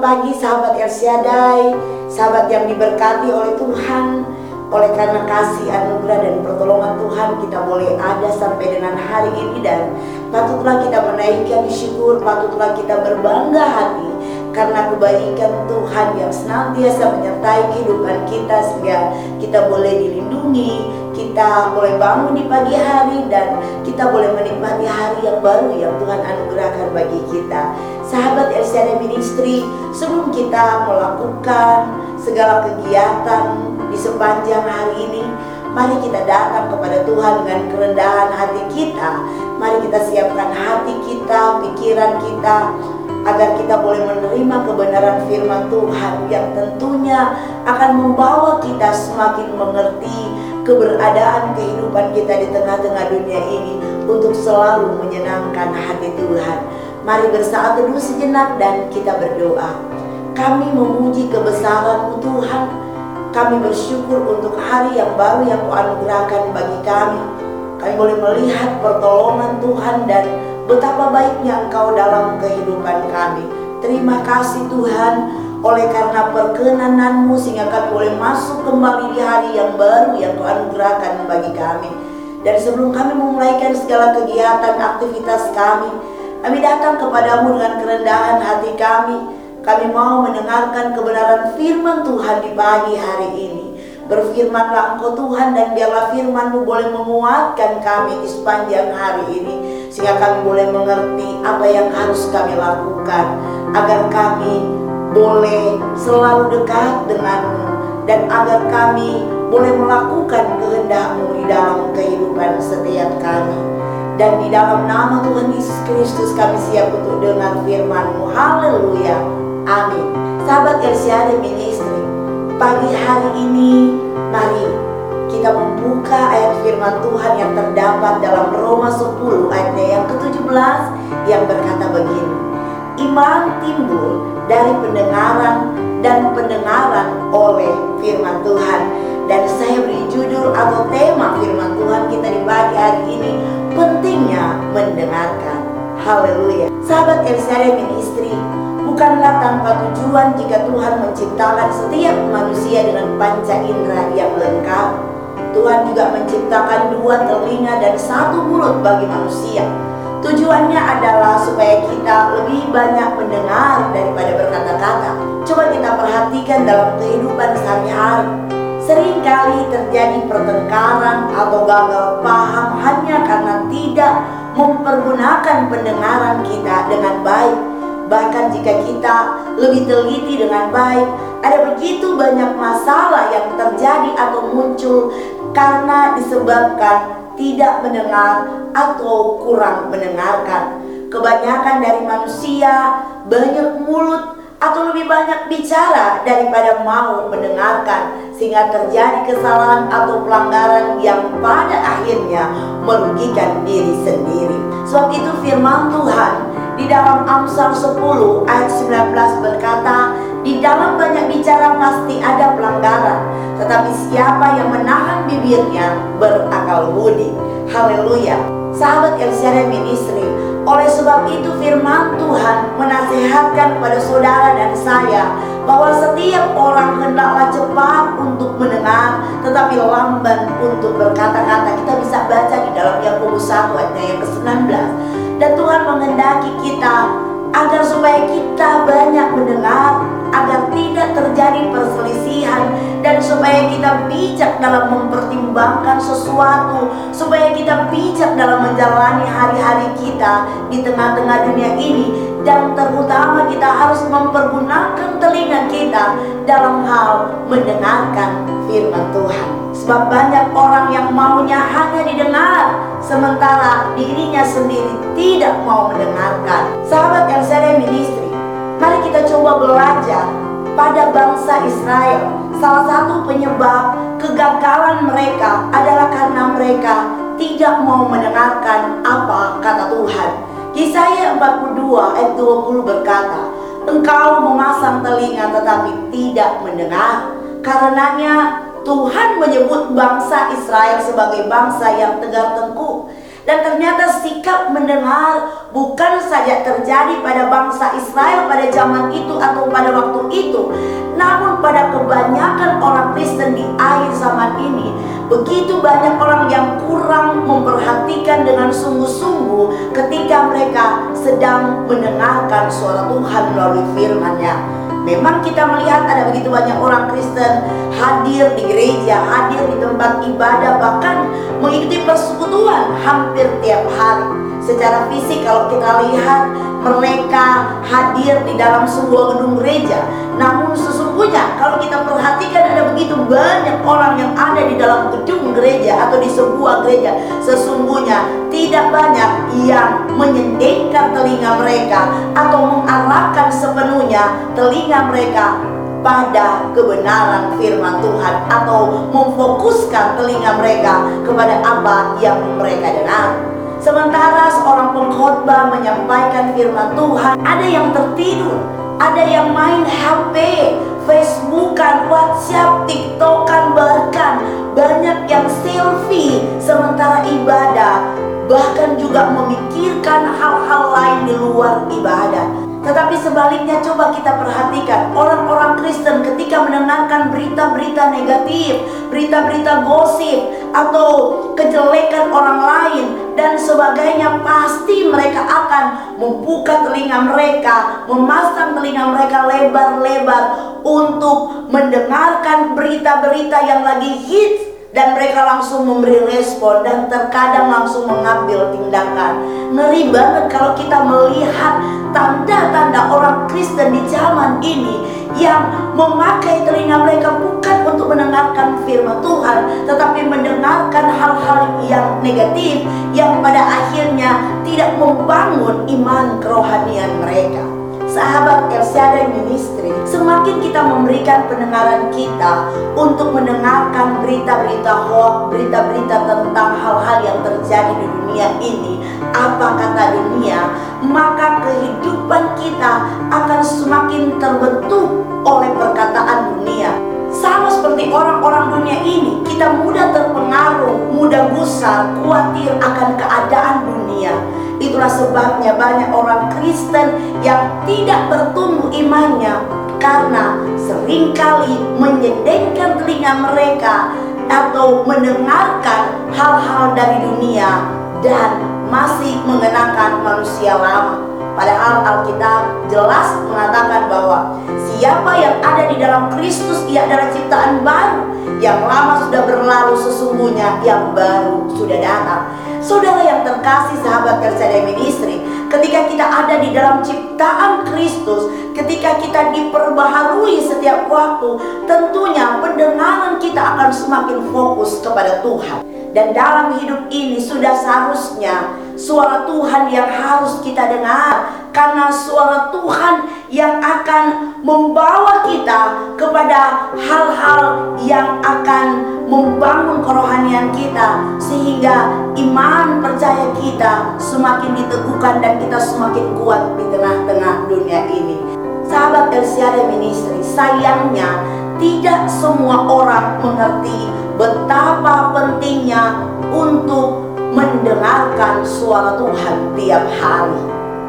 pagi sahabat El Shaddai, sahabat yang diberkati oleh Tuhan. Oleh karena kasih, anugerah dan pertolongan Tuhan, kita boleh ada sampai dengan hari ini. Dan patutlah kita menaikkan syukur, patutlah kita berbangga hati karena kebaikan Tuhan yang senantiasa menyertai kehidupan kita, sehingga kita boleh dilindungi, kita boleh bangun di pagi hari, dan kita boleh menikmati hari yang baru yang Tuhan anugerahkan bagi kita. Sahabat El Shaddai Ministry, sebelum kita melakukan segala kegiatan di sepanjang hari ini, mari kita datang kepada Tuhan dengan kerendahan hati kita. Mari kita siapkan hati kita, pikiran kita, agar kita boleh menerima kebenaran firman Tuhan yang tentunya akan membawa kita semakin mengerti keberadaan kehidupan kita di tengah-tengah dunia ini untuk selalu menyenangkan hati Tuhan. Mari bersaat teduh sejenak dan kita berdoa. Kami memuji kebesaran-Mu Tuhan. Kami bersyukur untuk hari yang baru yang Kau anugerahkan bagi kami. Kami boleh melihat pertolongan Tuhan dan betapa baiknya Engkau dalam kehidupan kami. Terima kasih Tuhan, oleh karena perkenanan-Mu sehingga kami boleh masuk kembali di hari yang baru yang Kau anugerahkan bagi kami. Dan sebelum kami memulaikan segala kegiatan aktivitas kami datang kepadamu dengan kerendahan hati kami. Kami mau mendengarkan kebenaran firman Tuhan di pagi hari ini. Berfirmanlah Engkau Tuhan, dan biarlah firman-Mu boleh menguatkan kami di sepanjang hari ini, sehingga kami boleh mengerti apa yang harus kami lakukan, agar kami boleh selalu dekat dengan-Mu, dan agar kami boleh melakukan kehendak-Mu di dalam kehidupan setiap kami. Dan di dalam nama Tuhan Yesus Kristus kami siap untuk dengar firman-Mu. Haleluya, amin. Sahabat El Shaddai Ministry, pagi hari ini mari kita membuka ayat firman Tuhan yang terdapat dalam Roma 10 ayatnya yang ke-17 yang berkata begini: iman timbul dari pendengaran, dan pendengaran oleh firman Tuhan. Dan saya beri judul atau tema firman Tuhan kita di pagi hari ini, pentingnya mendengarkan. Haleluya. Sahabat El Shaddai Ministry, bukanlah tanpa tujuan jika Tuhan menciptakan setiap manusia dengan panca indera yang lengkap. Tuhan juga menciptakan 2 telinga dan 1 mulut bagi manusia. Tujuannya adalah supaya kita lebih banyak mendengar daripada berkata-kata. Coba kita perhatikan dalam kehidupan sehari-hari. Seringkali terjadi pertengkaran atau gagal paham hanya karena tidak mempergunakan pendengaran kita dengan baik. Bahkan jika kita lebih teliti dengan baik, ada begitu banyak masalah yang terjadi atau muncul karena disebabkan tidak mendengar atau kurang mendengarkan. Kebanyakan dari manusia banyak mulut atau lebih banyak bicara daripada mau mendengarkan, sehingga terjadi kesalahan atau pelanggaran yang pada akhirnya merugikan diri sendiri. Sebab itu firman Tuhan di dalam Amsal 10 ayat 19 berkata, di dalam banyak bicara pasti ada pelanggaran, tetapi siapa yang menahan bibirnya berakal budi. Haleluya. Sahabat El Shaddai Ministry, oleh sebab itu firman Tuhan menasehatkan kepada saudara dan saya bahwa setiap orang hendaklah cepat untuk mendengar, tetapi lamban untuk berkata-kata. Kita bisa baca di dalam Yakobus 1 ayatnya yang ke-19. Dan Tuhan menghendaki kita agar supaya kita banyak mendengar, agar tidak terjadi perselisihan, dan supaya kita bijak dalam mempertimbangkan sesuatu, supaya kita bijak dalam menjalani hari-hari kita di tengah-tengah dunia ini. Dan terutama kita harus mempergunakan telinga kita dalam hal mendengarkan firman Tuhan. Sebab banyak orang yang maunya hanya didengar, sementara dirinya sendiri tidak mau mendengarkan. Sahabat El Shaddai Ministry, mari kita coba belajar pada bangsa Israel. Salah satu penyebab kegagalan mereka adalah karena mereka tidak mau mendengarkan apa kata Tuhan. Yesaya 42 ayat 20 berkata, engkau memasang telinga tetapi tidak mendengar. Karenanya Tuhan menyebut bangsa Israel sebagai bangsa yang tegar tengkuk. Dan ternyata sikap mendengar bukan saja terjadi pada bangsa Israel pada zaman itu atau pada waktu itu, namun pada kebanyakan orang Kristen di akhir zaman ini. Begitu banyak orang yang kurang memperhatikan dengan sungguh-sungguh ketika mereka sedang mendengarkan suara Tuhan melalui firman-Nya. Memang kita melihat ada begitu banyak orang Kristen hadir di gereja, hadir di tempat ibadah, bahkan mengikuti persekutuan hampir tiap hari. Secara fisik kalau kita lihat mereka hadir di dalam sebuah gedung gereja. Namun sesungguhnya kalau kita perhatikan ada begitu banyak orang yang ada di dalam gedung gereja atau di sebuah gereja. Sesungguhnya tidak banyak yang menyendengkan telinga mereka atau mengarahkan sepenuhnya telinga mereka pada kebenaran firman Tuhan, atau memfokuskan telinga mereka kepada apa yang mereka dengar. Sementara seorang pengkhotbah menyampaikan firman Tuhan, ada yang tertidur, ada yang main HP, Facebookan, WhatsApp, TikTokan, bahkan banyak yang selfie sementara ibadah, bahkan juga memikirkan hal-hal lain di luar ibadah. Tetapi sebaliknya coba kita perhatikan orang-orang Kristen ketika mendengarkan berita-berita negatif, berita-berita gosip atau kejelekan orang lain dan sebagainya, pasti mereka akan membuka telinga mereka, memasang telinga mereka lebar-lebar untuk mendengarkan berita-berita yang lagi hits. Dan mereka langsung memberi respon dan terkadang langsung mengambil tindakan. Ngeri banget kalau kita melihat tanda-tanda orang Kristen di zaman ini yang memakai telinga mereka bukan untuk mendengarkan firman Tuhan, tetapi mendengarkan hal-hal yang negatif yang pada akhirnya tidak membangun iman kerohanian mereka. Sahabat El Shaddai Ministry, semakin kita memberikan pendengaran kita untuk mendengarkan berita-berita hoax, berita-berita tentang hal-hal yang terjadi di dunia ini, apa kata dunia, maka kehidupan kita akan semakin terbentuk oleh perkataan dunia. Sama seperti orang-orang dunia ini, kita mudah terpengaruh, mudah gusar, khawatir akan keadaan dunia. Itulah sebabnya banyak orang Kristen yang tidak bertumbuh imannya, karena seringkali menyedengkan telinga mereka atau mendengarkan hal-hal dari dunia dan masih mengenakan manusia lama. Padahal Alkitab jelas mengatakan bahwa siapa yang ada di dalam Kristus, ia adalah ciptaan baru. Yang lama sudah berlalu, sesungguhnya yang baru sudah datang. Saudara yang terkasih, sahabat El Shaddai Ministry, ketika kita ada di dalam ciptaan Kristus, ketika kita diperbaharui setiap waktu, tentunya pendengaran kita akan semakin fokus kepada Tuhan. Dan dalam hidup ini sudah seharusnya suara Tuhan yang harus kita dengar, karena suara Tuhan yang akan membawa kita kepada hal-hal yang akan membangun kerohanian kita, sehingga iman percaya kita semakin diteguhkan dan kita semakin kuat di tengah-tengah dunia ini. Sahabat El Shaddai Ministry, sayangnya tidak semua orang mengerti betapa pentingnya untuk mendengarkan suara Tuhan tiap hari.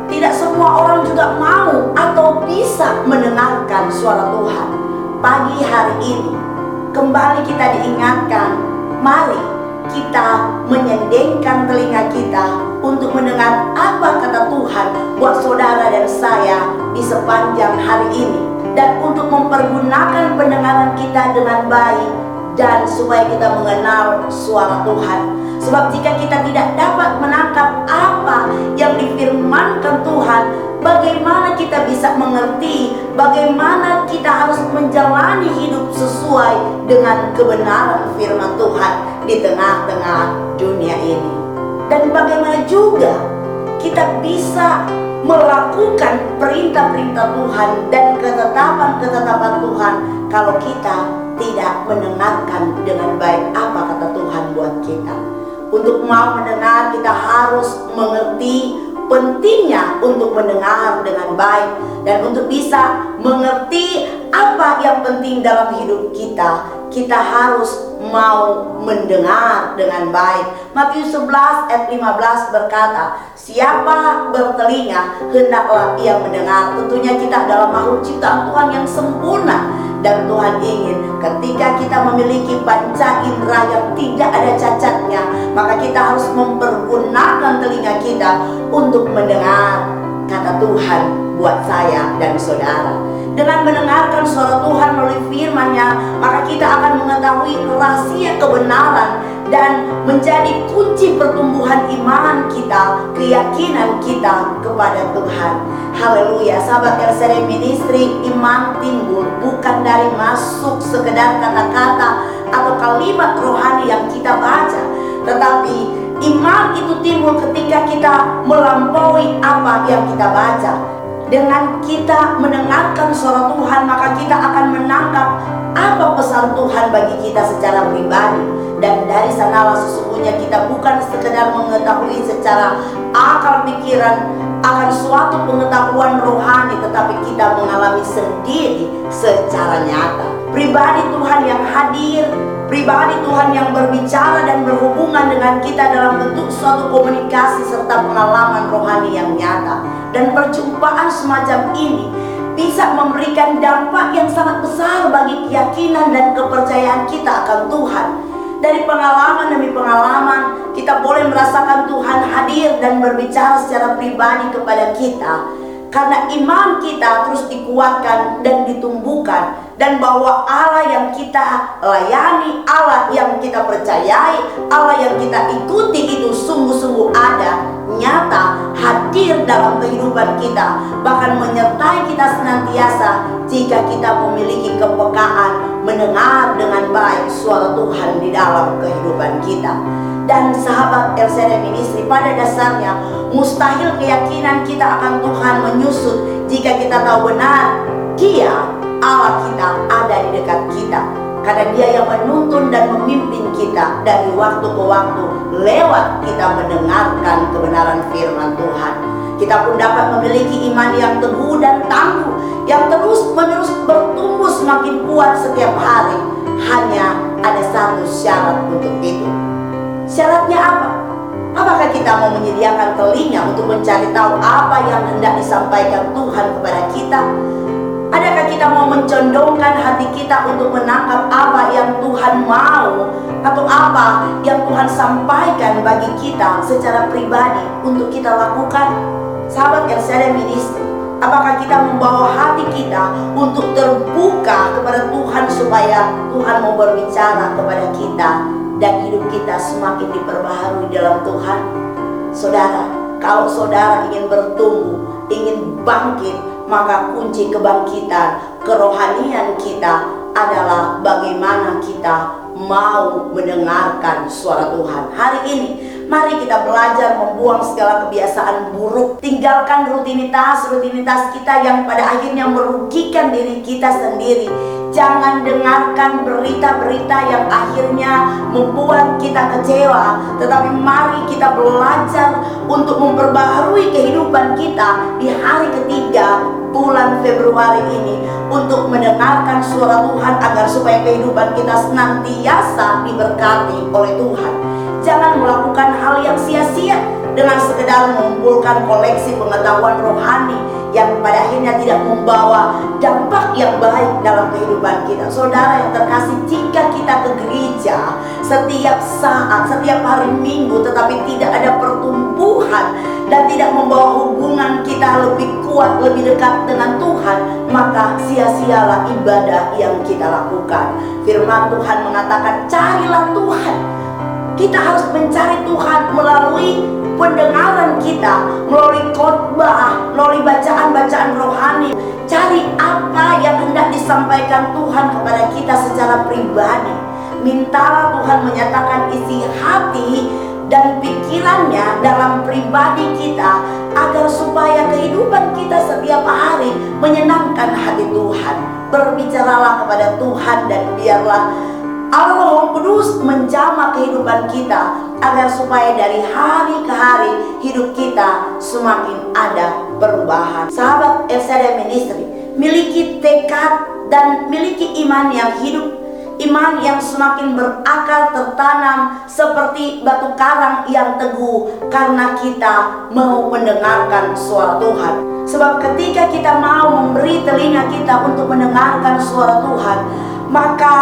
Tidak semua orang juga mau atau bisa mendengarkan suara Tuhan. Pagi hari ini kembali kita diingatkan, mari kita menyendengkan telinga kita untuk mendengar apa kata Tuhan buat saudara dan saya di sepanjang hari ini, dan untuk mempergunakan pendengaran kita dengan baik dan supaya kita mengenal suara Tuhan. Sebab jika kita tidak dapat menangkap apa yang difirmankan Tuhan, bagaimana kita bisa mengerti, bagaimana kita harus menjalani hidup sesuai dengan kebenaran firman Tuhan di tengah-tengah dunia ini. Dan bagaimana juga kita bisa melakukan perintah-perintah Tuhan dan ketetapan-ketetapan Tuhan kalau kita tidak mendengarkan dengan baik apa kata Tuhan buat kita. Untuk mau mendengar, kita harus mengerti pentingnya untuk mendengar dengan baik, dan untuk bisa mengerti apa yang penting dalam hidup kita, kita harus mau mendengar dengan baik. Matius 11 ayat 15 berkata, siapa bertelinga hendaklah ia mendengar. Tentunya kita adalah makhluk ciptaan Tuhan yang sempurna, dan Tuhan ingin ketika kita memiliki panca indera yang tidak ada cacatnya, maka kita harus mempergunakan telinga kita untuk mendengar kata Tuhan buat saya dan saudara. Dengan mendengarkan suara Tuhan melalui firman-Nya, maka kita akan mengetahui rahasia kebenaran dan menjadi kunci pertumbuhan iman kita, keyakinan kita kepada Tuhan. Haleluya. Sahabat LCD Ministry, iman timbul bukan dari masuk sekedar kata-kata atau kalimat rohani yang kita baca, tetapi iman itu timbul ketika kita melampaui apa yang kita baca. Dengan kita mendengarkan suara Tuhan, maka kita akan menangkap apa pesan Tuhan bagi kita secara pribadi. Dan dari sanalah sesungguhnya kita bukan sekedar mengetahui secara akal pikiran akan suatu pengetahuan rohani, tetapi kita mengalami sendiri secara nyata. Pribadi Tuhan yang hadir, pribadi Tuhan yang berbicara dan berhubungan dengan kita dalam bentuk suatu komunikasi serta pengalaman rohani yang nyata. Dan perjumpaan semacam ini bisa memberikan dampak yang sangat besar bagi keyakinan dan kepercayaan kita akan Tuhan. Dari pengalaman demi pengalaman, kita boleh merasakan Tuhan hadir dan berbicara secara pribadi kepada kita. Karena iman kita terus dikuatkan dan ditumbuhkan, dan bahwa Allah yang kita layani, Allah yang kita percayai, Allah yang kita ikuti itu sungguh-sungguh ada, nyata, hadir dalam kehidupan kita, bahkan menyertai kita senantiasa jika kita memiliki kepekaan mendengar dengan baik suara Tuhan di dalam kehidupan kita. Dan sahabat LCD Ministry, pada dasarnya mustahil keyakinan kita akan Tuhan menyusut jika kita tahu benar Dia, Allah kita, ada di dekat kita. Karena Dia yang menuntun dan memimpin kita dari waktu ke waktu lewat kita mendengarkan kebenaran firman Tuhan. Kita pun dapat memiliki iman yang teguh dan tangguh, yang terus-menerus bertumbuh semakin kuat setiap hari. Hanya ada satu syarat untuk itu. Syaratnya apa? Apakah kita mau menyediakan telinga untuk mencari tahu apa yang hendak disampaikan Tuhan kepada kita? Adakah kita mau mencondongkan hati kita untuk menangkap apa yang Tuhan mau, atau apa yang Tuhan sampaikan bagi kita secara pribadi untuk kita lakukan? Sahabat LCD Ministry, apakah kita membawa hati kita untuk terbuka kepada Tuhan supaya Tuhan mau berbicara kepada kita dan hidup kita semakin diperbaharui dalam Tuhan? Saudara, kalau saudara ingin bertumbuh, ingin bangkit, maka kunci kebangkitan kerohanian kita adalah bagaimana kita mau mendengarkan suara Tuhan. Hari ini mari kita belajar membuang segala kebiasaan buruk, tinggalkan rutinitas kita yang pada akhirnya merugikan diri kita sendiri. Jangan dengarkan berita-berita yang akhirnya membuat kita kecewa, tetapi mari kita belajar untuk memperbaharui kehidupan kita di hari ketiga bulan Februari ini, untuk mendengarkan suara Tuhan agar supaya kehidupan kita senantiasa diberkati oleh Tuhan. Jangan melakukan hal yang sia-sia dengan sekedar mengumpulkan koleksi pengetahuan rohani yang pada akhirnya tidak membawa dampak yang baik dalam kehidupan kita. Saudara yang terkasih, jika kita ke gereja setiap saat, setiap hari Minggu, tetapi tidak ada pertumbuhan dan tidak membawa hubungan kita lebih kuat, lebih dekat dengan Tuhan, maka sia-sialah ibadah yang kita lakukan. Firman Tuhan mengatakan, carilah Tuhan. Kita harus mencari Tuhan melalui pendengaran kita, melalui khotbah, melalui bacaan-bacaan rohani. Cari apa yang hendak disampaikan Tuhan kepada kita secara pribadi. Mintalah Tuhan menyatakan isi hati dan pikirannya dalam pribadi kita, agar supaya kehidupan kita setiap hari menyenangkan hati Tuhan. Berbicaralah kepada Tuhan dan biarlah Allah Roh Kudus menjamah kehidupan kita, agar supaya dari hari ke hari hidup kita semakin ada perubahan. Sahabat LCD Ministry, miliki tekad dan miliki iman yang hidup. iman yang semakin berakar tertanam seperti batu karang yang teguh, karena kita mau mendengarkan suara Tuhan. Sebab ketika kita mau memberi telinga kita untuk mendengarkan suara Tuhan, maka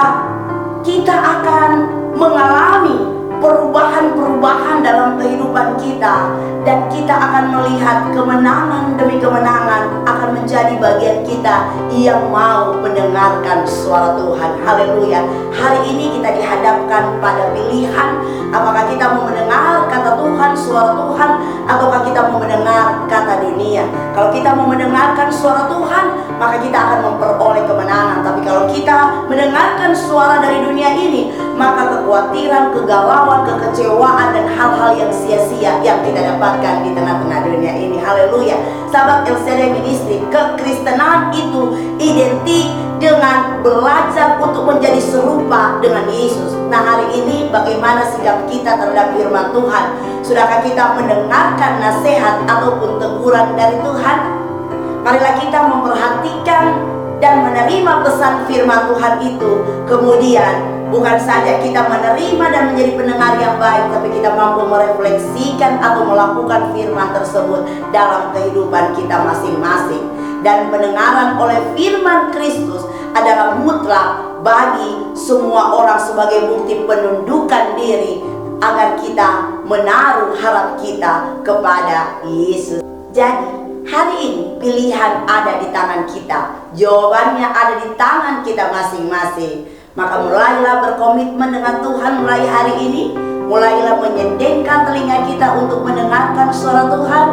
kita akan mengalami perubahan-perubahan dalam kehidupan kita, dan kita akan melihat kemenangan demi kemenangan akan menjadi bagian kita yang mau mendengarkan suara Tuhan. Haleluya. Hari ini kita dihadapkan pada pilihan, apakah kita mau mendengar kata Tuhan, suara Tuhan, ataukah kita mau mendengar kata dunia. Kalau kita mau mendengarkan suara Tuhan, maka kita akan memperoleh kemenangan. Tapi kalau kita mendengarkan suara dari dunia ini, maka kekhawatiran, kegalauan, kekecewaan, dan hal-hal yang sia-sia yang kita dapatkan di tengah-tengah dunia ini. Haleluya. Sahabat El Shaddai Ministry, kekristenan itu identik dengan belajar untuk menjadi serupa dengan Yesus. Nah, hari ini bagaimana sikap kita terhadap firman Tuhan? Sudahkah kita mendengarkan nasihat ataupun teguran dari Tuhan? Marilah kita memperhatikan dan menerima pesan firman Tuhan itu. Kemudian bukan saja kita menerima dan menjadi pendengar yang baik, tapi kita mampu merefleksikan atau melakukan firman tersebut dalam kehidupan kita masing-masing. Dan pendengaran oleh firman Kristus adalah mutlak bagi semua orang sebagai bukti penundukan diri, agar kita menaruh harap kita kepada Yesus. Jadi hari ini pilihan ada di tangan kita, jawabannya ada di tangan kita masing-masing. Maka mulailah berkomitmen dengan Tuhan mulai hari ini. Mulailah menyedengkan telinga kita untuk mendengarkan suara Tuhan.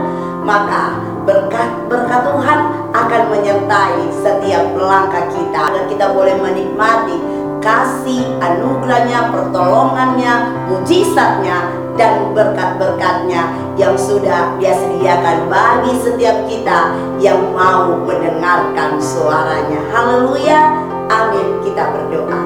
Maka berkat Tuhan akan menyertai setiap langkah kita, agar kita boleh menikmati kasih, anugerahnya, pertolongannya, mujizatnya, dan berkat-berkatnya yang sudah Dia sediakan bagi setiap kita yang mau mendengarkan suaranya. Haleluya. Amin. Kita berdoa.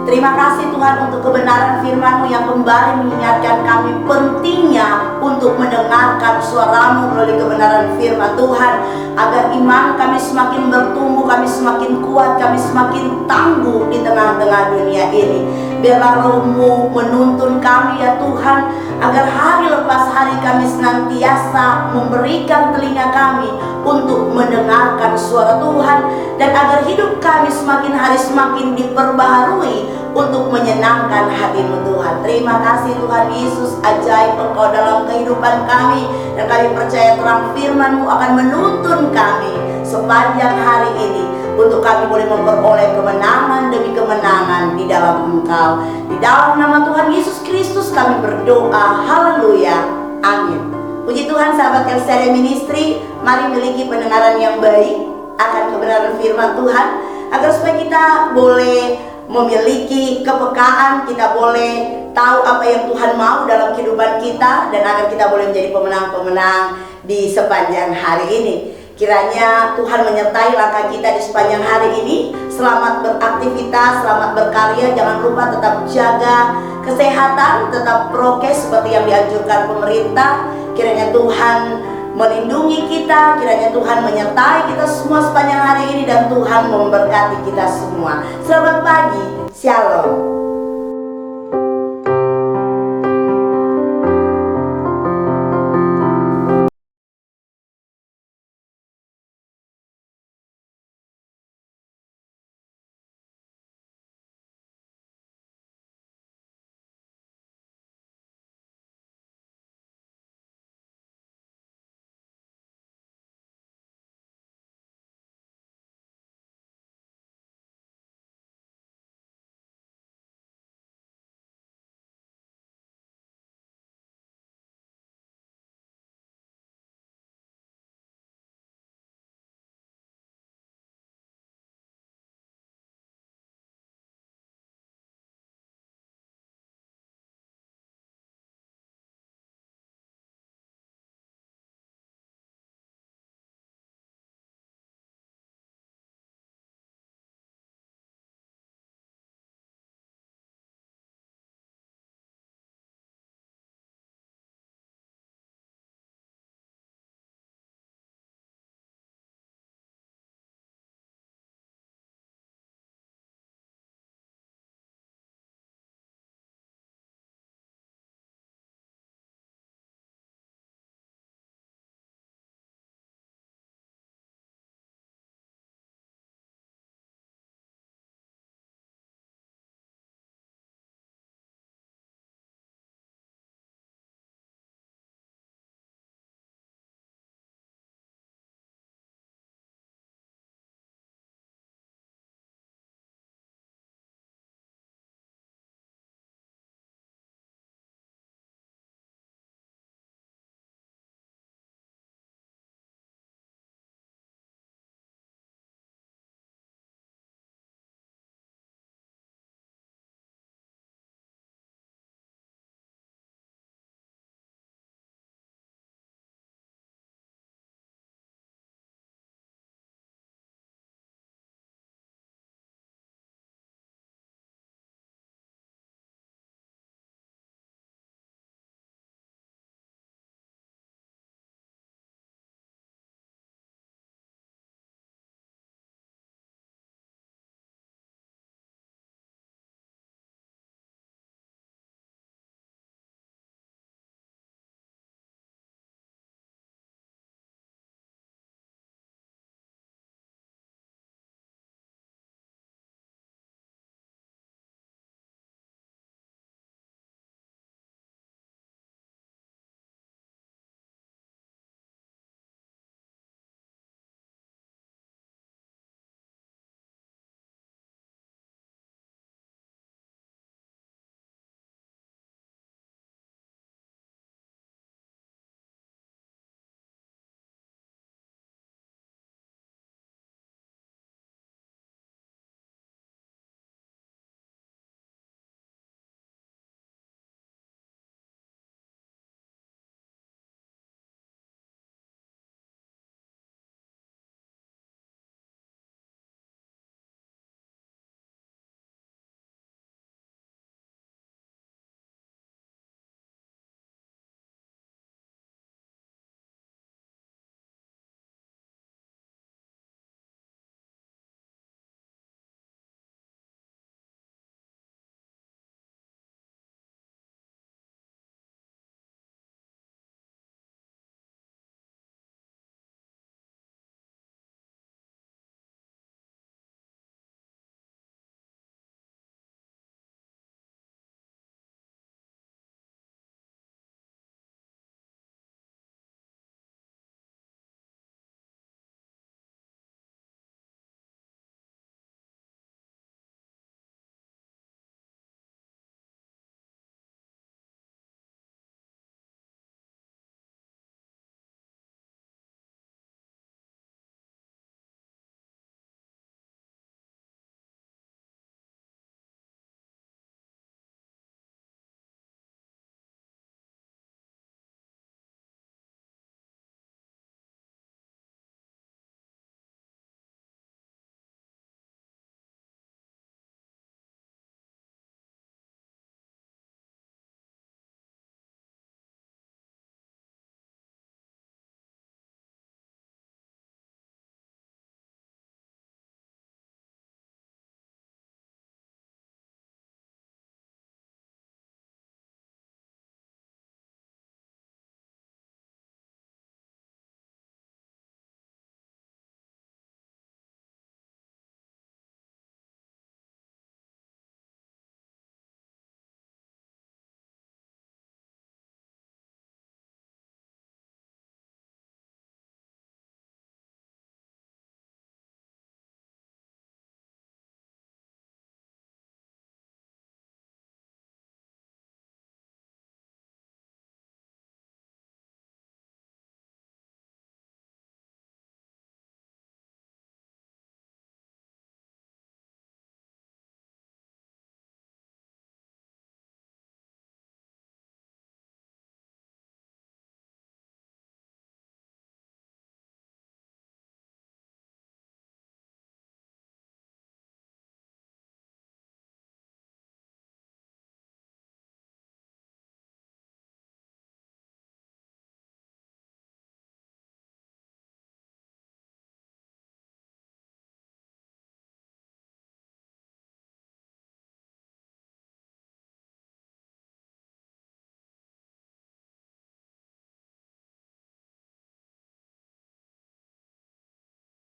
Terima kasih Tuhan untuk kebenaran firman-Mu yang kembali mengingatkan kami pentingnya untuk mendengarkan suara-Mu melalui kebenaran firman Tuhan, agar iman kami semakin bertumbuh, kami semakin kuat, kami semakin tangguh di tengah-tengah dunia ini. Biarlah Roh-Mu menuntun kami ya Tuhan, agar hari lepas hari kami senantiasa memberikan telinga kami untuk mendengarkan suara Tuhan, dan agar hidup kami semakin hari semakin diperbaharui untuk menyenangkan hati-Mu Tuhan. Terima kasih Tuhan Yesus, ajaib Engkau dalam kehidupan kami, dan kami percaya terang firman-Mu akan menuntun kami sepanjang hari ini, untuk kami boleh memperoleh kemenangan demi kemenangan di dalam Engkau. Di dalam nama Tuhan Yesus Kristus kami berdoa. Haleluya. Amin. Puji Tuhan, sahabat El Shaddai Ministry, mari miliki pendengaran yang baik akan kebenaran firman Tuhan, agar supaya kita boleh memiliki kepekaan, kita boleh tahu apa yang Tuhan mau dalam kehidupan kita, dan agar kita boleh menjadi pemenang-pemenang di sepanjang hari ini. Kiranya Tuhan menyertai langkah kita di sepanjang hari ini. Selamat beraktivitas, selamat berkarya. Jangan lupa tetap jaga kesehatan, tetap prokes seperti yang dianjurkan pemerintah. Kiranya Tuhan melindungi kita, kiranya Tuhan menyertai kita semua sepanjang hari ini, dan Tuhan memberkati kita semua. Selamat pagi, Shalom.